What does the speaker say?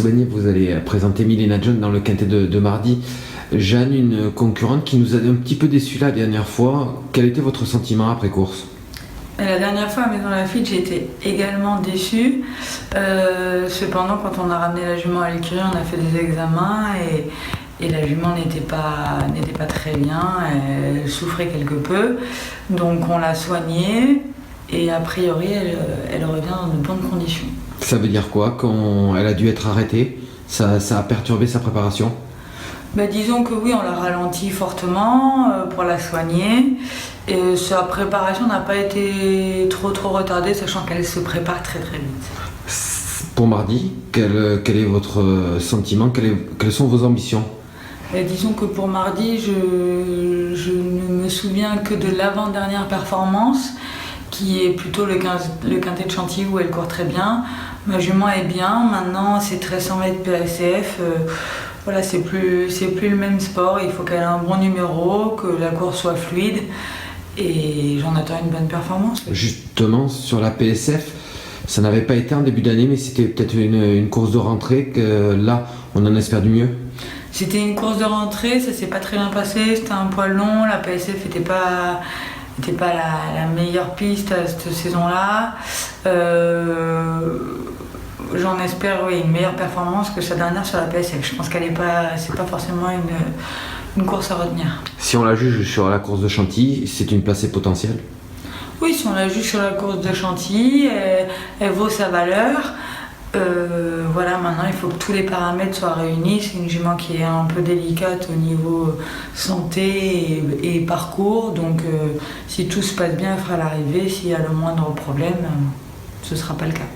Soubani, vous allez présenter Milena John dans le quintet de mardi. Jeanne, une concurrente qui nous a un petit peu déçus la dernière fois. Quel était votre sentiment après course? La dernière fois à Maison Lafitte, j'ai été également déçue. Cependant, quand on a ramené la jument à l'écurie, on a fait des examens et la jument n'était pas très bien. Elle souffrait quelque peu. Donc on l'a soignée et a priori, elle revient dans de bonnes conditions. Ça veut dire quoi? Quand elle a dû être arrêtée, ça a perturbé sa préparation? Disons que oui, on l'a ralenti fortement pour la soigner. Et sa préparation n'a pas été trop retardée, sachant qu'elle se prépare très vite. Pour mardi, quel est votre sentiment? Quelles sont vos ambitions? Disons que pour mardi, je ne me souviens que de l'avant-dernière performance, qui est plutôt le quintet de Chantilly où elle court très bien. Ma jument est bien, maintenant c'est 1300 mètres PACF. Voilà, c'est plus le même sport, il faut qu'elle ait un bon numéro, que la course soit fluide et j'en attends une bonne performance. Justement, sur la PSF, ça n'avait pas été en début d'année, mais c'était peut-être une course de rentrée, que là, on en espère du mieux. C'était une course de rentrée, ça s'est pas très bien passé, c'était un poil long, la PSF n'était pas la meilleure piste à cette saison-là. J'en espère une meilleure performance que sa dernière sur la PSF. Je pense c'est pas forcément une course à retenir. Si on la juge sur la course de Chantilly, c'est une placée potentielle? Oui, si on la juge sur la course de Chantilly, elle vaut sa valeur. Voilà, maintenant il faut que tous les paramètres soient réunis. C'est une jument qui est un peu délicate au niveau santé et parcours. Donc si tout se passe bien, elle fera l'arrivée. S'il y a le moindre problème, ce ne sera pas le cas.